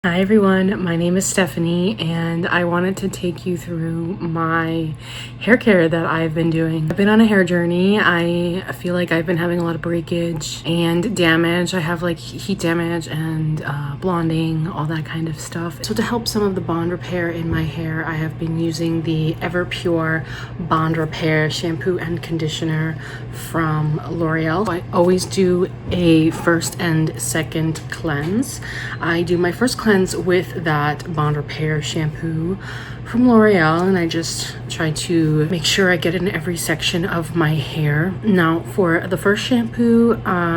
Hi everyone, my name is Stephanie and I wanted to take you through my hair care that I've been doing. I've been on a hair journey. I feel like I've been having a lot of breakage and damage. I have like heat damage and blonding, all that kind of stuff. So to help some of the bond repair in my hair, I have been using the Everpure Bond Repair shampoo and conditioner from L'Oreal. I always do a first and second cleanse. I do my first cleanse with that Bond Repair shampoo from L'Oreal, and I just try to make sure I get it in every section of my hair. Now for the first shampoo,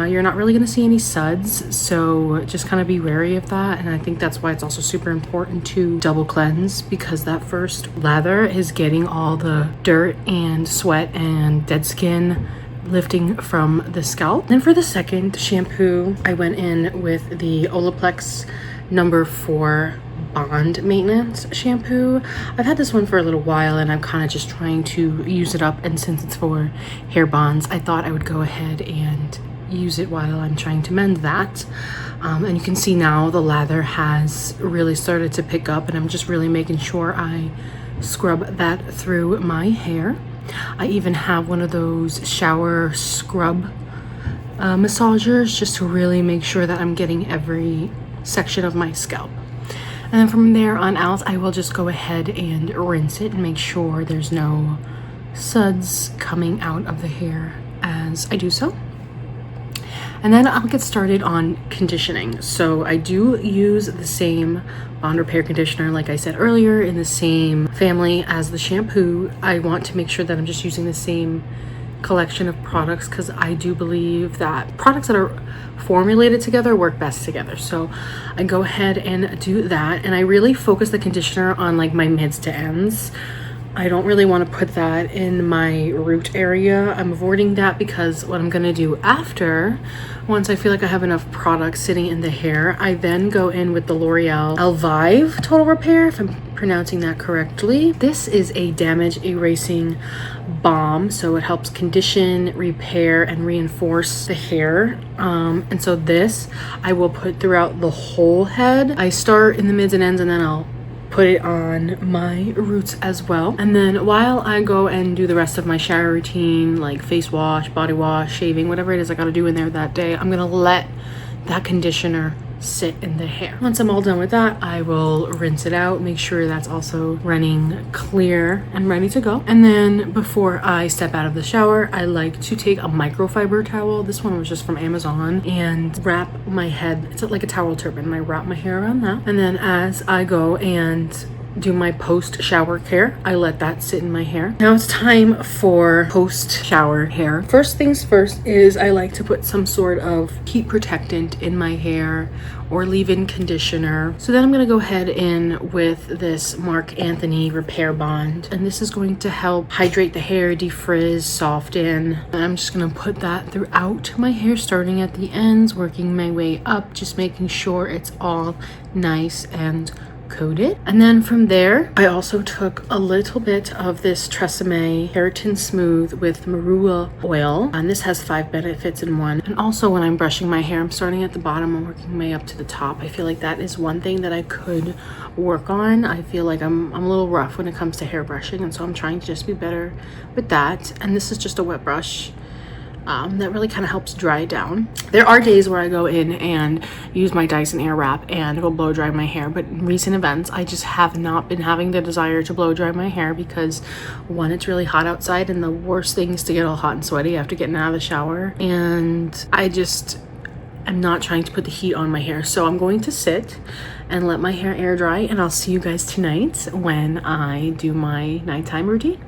you're not really going to see any suds, so just kind of be wary of that. And I think that's why it's also super important to double cleanse, because that first lather is getting all the dirt and sweat and dead skin lifting from the scalp. Then for the second shampoo, I went in with the Olaplex number 4 Bond Maintenance shampoo. I've had this one for a little while and I'm kind of just trying to use it up, and since it's for hair bonds, I thought I would go ahead and use it while I'm trying to mend that. And you can see now the lather has really started to pick up, and I'm just really making sure I scrub that through my hair. I even have one of those shower scrub massagers just to really make sure that I'm getting every section of my scalp. And then from there on out, I will just go ahead and rinse it and make sure there's no suds coming out of the hair as I do so. And then I'll get started on conditioning. So I do use the same Bond Repair conditioner, like I said earlier, in the same family as the shampoo. I want to make sure that I'm just using the same collection of products, because I do believe that products that are formulated together work best together. So I go ahead and do that, and I really focus the conditioner on like my mids to ends. I don't really want to put that in my root area. I'm avoiding that because what I'm going to do after, once I feel like I have enough product sitting in the hair, I then go in with the L'Oreal Elvive Total Repair, if I'm pronouncing that correctly. This is a damage erasing balm, so it helps condition, repair, and reinforce the hair. And so this I will put throughout the whole head. I start in the mids and ends, and then I'll put it on my roots as well. And then while I go and do the rest of my shower routine, like face wash, body wash, shaving, whatever it is I gotta do in there that day, I'm gonna let that conditioner sit in the hair. Once I'm all done with that, I will rinse it out, make sure that's also running clear and ready to go. And then before I step out of the shower, I like to take a microfiber towel. This one was just from Amazon, and wrap my head. It's like a towel turban, and I wrap my hair around that. And then as I go and do my post shower care, I let that sit in my hair. Now it's time for post shower hair. First things first is I like to put some sort of heat protectant in my hair or leave-in conditioner. So then I'm going to go ahead in with this Marc Anthony Repair Bond, and this is going to help hydrate the hair, defrizz, soften. And I'm just going to put that throughout my hair, starting at the ends, working my way up, just making sure it's all nice and coated. And then from there, I also took a little bit of this Tresemme Keratin Smooth with marula oil, and this has 5 benefits in one. And also when I'm brushing my hair, I'm starting at the bottom and working my way up to the top. I feel like that is one thing that I could work on. I feel like I'm a little rough when it comes to hair brushing, and so I'm trying to just be better with that. And this is just a wet brush. That really kind of helps dry it down. There are days where I go in and use my Dyson Airwrap and it'll blow dry my hair, but in recent events I just have not been having the desire to blow dry my hair, because one, it's really hot outside, and the worst thing is to get all hot and sweaty after getting out of the shower, and I'm not trying to put the heat on my hair. So I'm going to sit and let my hair air dry, and I'll see you guys tonight when I do my nighttime routine.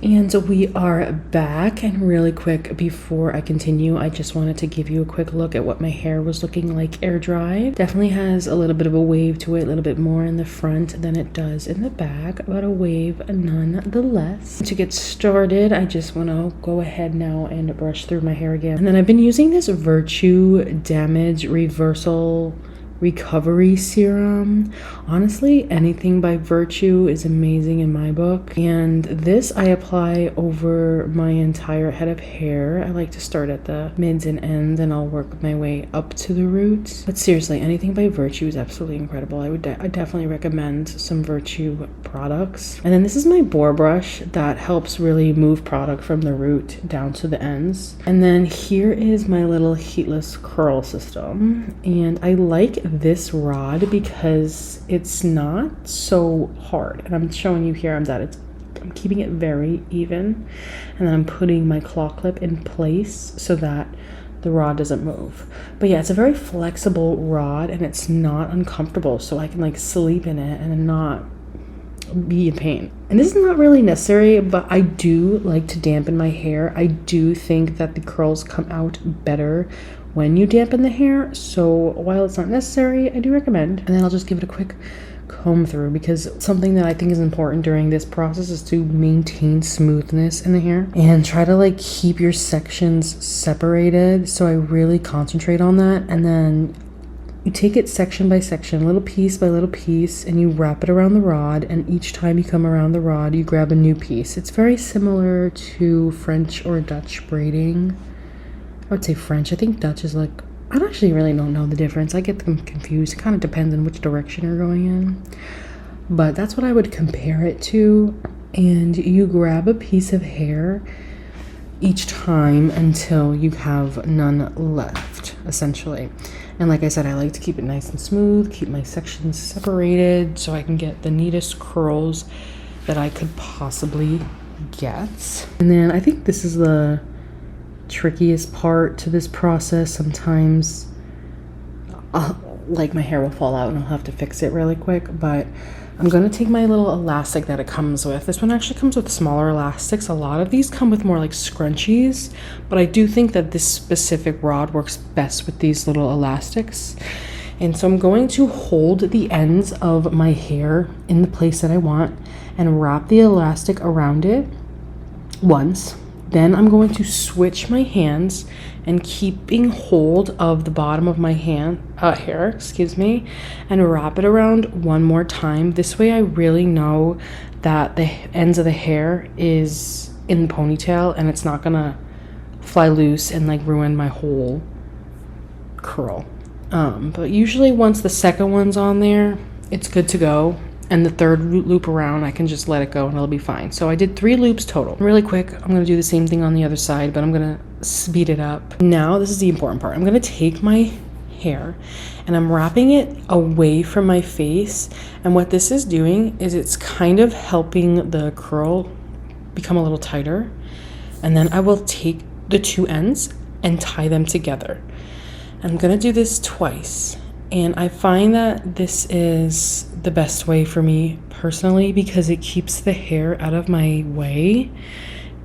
And so we are back, and really quick before I continue, I just wanted to give you a quick look at what my hair was looking like air dried. Definitely has a little bit of a wave to it, a little bit more in the front than it does in the back, but a wave nonetheless. To get started, I just want to go ahead now and brush through my hair again. And then I've been using this Virtue Damage Reversal recovery serum. Honestly, anything by Virtue is amazing in my book. And this I apply over my entire head of hair. I like to start at the mids and ends, and I'll work my way up to the roots. But seriously, anything by Virtue is absolutely incredible. I definitely recommend some Virtue products. And then this is my boar brush that helps really move product from the root down to the ends. And then here is my little heatless curl system. And I like this rod because it's not so hard. And I'm showing you here I'm keeping it very even. And then I'm putting my claw clip in place so that the rod doesn't move. But yeah, it's a very flexible rod and it's not uncomfortable. So I can like sleep in it and not be in pain. And this is not really necessary, but I do like to dampen my hair. I do think that the curls come out better when you dampen the hair. So while it's not necessary, I do recommend. And then I'll just give it a quick comb through, because something that I think is important during this process is to maintain smoothness in the hair and try to like keep your sections separated. So I really concentrate on that. And then you take it section by section, little piece by little piece, and you wrap it around the rod, and each time you come around the rod, you grab a new piece. It's very similar to French or Dutch braiding. I would say French. I think Dutch is like, I actually really don't know the difference. I get them confused. It kind of depends on which direction you're going in. But that's what I would compare it to. And you grab a piece of hair each time until you have none left, essentially. And like I said, I like to keep it nice and smooth, keep my sections separated so I can get the neatest curls that I could possibly get. And then I think this is the trickiest part to this process. Sometimes like my hair will fall out and I'll have to fix it really quick, but I'm going to take my little elastic that it comes with. This one actually comes with smaller elastics. A lot of these come with more like scrunchies, but I do think that this specific rod works best with these little elastics. And so I'm going to hold the ends of my hair in the place that I want and wrap the elastic around it once. Then I'm going to switch my hands and keeping hold of the bottom of my hair, and wrap it around one more time. This way I really know that the ends of the hair is in the ponytail and it's not gonna fly loose and like ruin my whole curl. But usually once the second one's on there, it's good to go. And the third loop around, I can just let it go and it'll be fine. So I did 3 loops total. Really quick, I'm gonna do the same thing on the other side, but I'm gonna speed it up. Now, this is the important part. I'm gonna take my hair and I'm wrapping it away from my face. And what this is doing is it's kind of helping the curl become a little tighter. And then I will take the 2 ends and tie them together. I'm gonna do this twice. And I find that this is the best way for me personally because it keeps the hair out of my way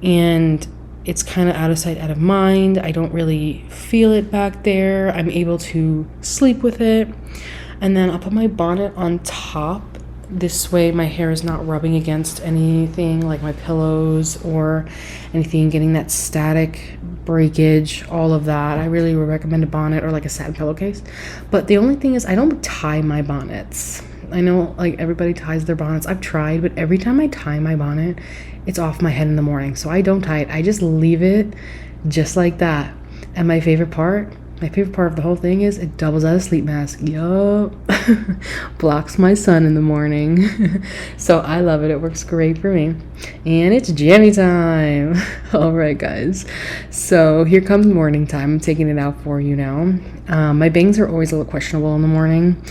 and it's kind of out of sight, out of mind. I don't really feel it back there. I'm able to sleep with it. And then I'll put my bonnet on top. This way my hair is not rubbing against anything like my pillows or anything, getting that static breakage, all of that. I really would recommend a bonnet or like a satin pillowcase. But the only thing is I don't tie my bonnets. I know like everybody ties their bonnets. I've tried, but every time I tie my bonnet, it's off my head in the morning. So I don't tie it. I just leave it just like that. And my favorite part of the whole thing is it doubles as a sleep mask. Yup. Blocks my sun in the morning. So I love it. It works great for me. And it's jammy time. All right, guys. So here comes morning time. I'm taking it out for you now. My bangs are always a little questionable in the morning.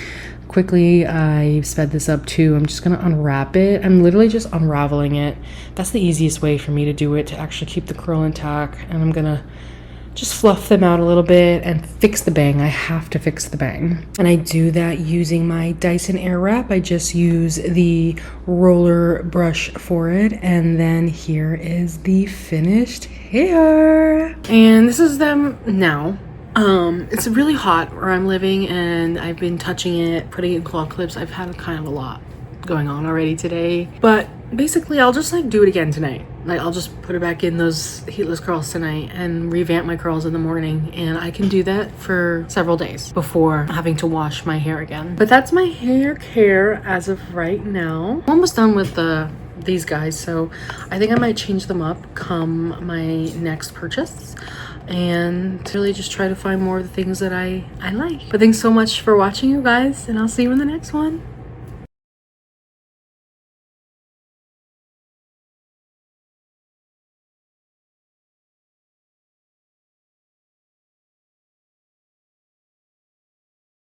Quickly, I sped this up too. I'm just going to unwrap it. I'm literally just unraveling it. That's the easiest way for me to do it, to actually keep the curl intact. And I'm going to just fluff them out a little bit and fix the bang. I have to fix the bang. And I do that using my Dyson Airwrap. I just use the roller brush for it. And then here is the finished hair. And this is them now. It's really hot where I'm living and I've been touching it, putting in claw clips. I've had kind of a lot going on already today. But basically I'll just like do it again tonight. like I'll just put it back in those heatless curls tonight and revamp my curls in the morning, and I can do that for several days before having to wash my hair again. But that's my hair care as of right now. I'm almost done with these guys, so I think I might change them up come my next purchase and really just try to find more of the things that I like. But thanks so much for watching, you guys, and I'll see you in the next one.